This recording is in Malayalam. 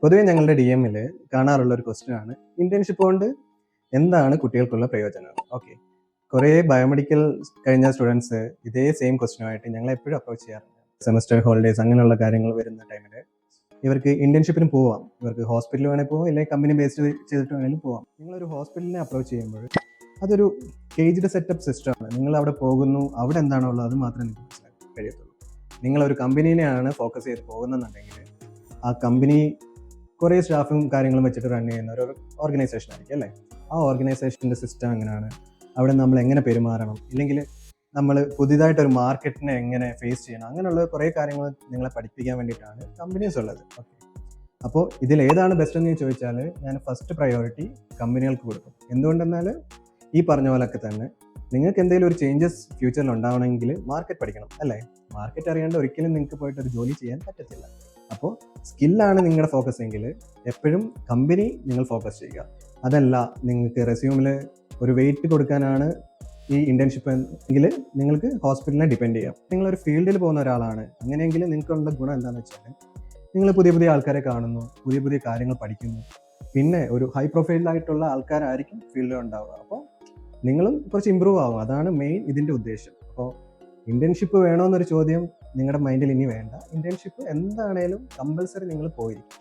പൊതുവെ ഞങ്ങളുടെ DM-ൽ കാണാറുള്ള ഒരു ക്വസ്റ്റ്യനാണ് ഇന്റേൺഷിപ്പ് കൊണ്ട് എന്താണ് കുട്ടികൾക്കുള്ള പ്രയോജനം? ഓക്കെ. കുറേ ബയോമെഡിക്കൽ കഴിഞ്ഞ സ്റ്റുഡൻസ് ഇതേ സെയിം ക്വസ്റ്റ്യനുമായിട്ട് ഞങ്ങളെ എപ്പോഴും അപ്രോച്ച് ചെയ്യാറുണ്ട്. സെമസ്റ്റർ ഹോളിഡേയ്സ് അങ്ങനെയുള്ള കാര്യങ്ങൾ വരുന്ന ടൈമിൽ ഇവർക്ക് ഇന്റേൺഷിപ്പിന് പോവാം. ഇവർക്ക് ഹോസ്പിറ്റലിൽ വേണമെങ്കിൽ പോവാം, അല്ലെങ്കിൽ കമ്പനി ബേസ്ഡ് ചെയ്തിട്ട് വേണമെങ്കിലും പോവാം. നിങ്ങളൊരു ഹോസ്പിറ്റലിനെ അപ്രോച്ച് ചെയ്യുമ്പോൾ അതൊരു കേജ്ഡ് സെറ്റപ്പ് സിസ്റ്റമാണ്. നിങ്ങൾ അവിടെ പോകുന്നു, അവിടെ എന്താണോ ഉള്ളത് അത് മാത്രമേ നിങ്ങൾക്ക് മനസ്സിലാക്കാൻ കഴിയത്തുള്ളൂ. നിങ്ങളൊരു കമ്പനീനെയാണ് ഫോക്കസ് ചെയ്ത് പോകുന്നതെന്നുണ്ടെങ്കിൽ ആ കമ്പനി കുറേ സ്റ്റാഫും കാര്യങ്ങളും വെച്ചിട്ട് റൺ ചെയ്യുന്ന ഒരു ഓർഗനൈസേഷൻ ആയിരിക്കും അല്ലേ. ആ ഓർഗനൈസേഷൻ്റെ സിസ്റ്റം എങ്ങനെയാണ്, അവിടെ നമ്മൾ എങ്ങനെ പെരുമാറണം, ഇല്ലെങ്കിൽ നമ്മൾ പുതിയതായിട്ടൊരു മാർക്കറ്റിനെ എങ്ങനെ ഫേസ് ചെയ്യണം, അങ്ങനെയുള്ള കുറേ കാര്യങ്ങൾ നിങ്ങളെ പഠിപ്പിക്കാൻ വേണ്ടിയിട്ടാണ് കമ്പനീസ് ഉള്ളത്. ഓക്കെ. അപ്പോൾ ഇതിലേതാണ് ബെസ്റ്റ് എന്ന് ചോദിച്ചാൽ ഞാൻ ഫസ്റ്റ് പ്രയോറിറ്റി കമ്പനികൾക്ക് കൊടുക്കും. എന്തുകൊണ്ടെന്നാൽ ഈ പറഞ്ഞ പോലൊക്കെ തന്നെ നിങ്ങൾക്ക് എന്തെങ്കിലും ഒരു ചേഞ്ചസ് ഫ്യൂച്ചറിൽ ഉണ്ടാവണമെങ്കിൽ മാർക്കറ്റ് പഠിക്കണം അല്ലേ. മാർക്കറ്റ് അറിയാണ്ട് ഒരിക്കലും നിങ്ങൾക്ക് പോയിട്ട് ഒരു ജോലി ചെയ്യാൻ പറ്റത്തില്ല. അപ്പോൾ സ്കില്ലാണ് നിങ്ങളുടെ ഫോക്കസ് എങ്കിൽ എപ്പോഴും കമ്പനി നിങ്ങൾ ഫോക്കസ് ചെയ്യുക. അതല്ല നിങ്ങൾക്ക് റെസ്യൂമിൽ ഒരു വെയിറ്റ് കൊടുക്കാനാണ് ഈ ഇന്റേൺഷിപ്പ് എങ്കിൽ നിങ്ങൾക്ക് ഹോസ്പിറ്റലിനെ ഡിപ്പെൻഡ് ചെയ്യാം. നിങ്ങളൊരു ഫീൽഡിൽ പോകുന്ന ഒരാളാണ്, അങ്ങനെയെങ്കിൽ നിങ്ങൾക്കുള്ള ഗുണം എന്താണെന്ന് വെച്ചാൽ നിങ്ങൾ പുതിയ പുതിയ ആൾക്കാരെ കാണുന്നു, പുതിയ പുതിയ കാര്യങ്ങൾ പഠിക്കുന്നു, പിന്നെ ഒരു ഹൈ പ്രൊഫൈലായിട്ടുള്ള ആൾക്കാരായിരിക്കും ഫീൽഡിൽ ഉണ്ടാവുക. അപ്പോൾ നിങ്ങളും കുറച്ച് ഇമ്പ്രൂവ് ആവും. അതാണ് മെയിൻ ഇതിൻ്റെ ഉദ്ദേശം. അപ്പോൾ ഇന്റേൺഷിപ്പ് വേണമെന്നൊരു ചോദ്യം നിങ്ങളുടെ മൈൻഡിൽ ഇനി വേണ്ട. ഇന്റേൺഷിപ്പ് എന്താണേലും കമ്പൽസറി നിങ്ങൾ പോയിരിക്കും.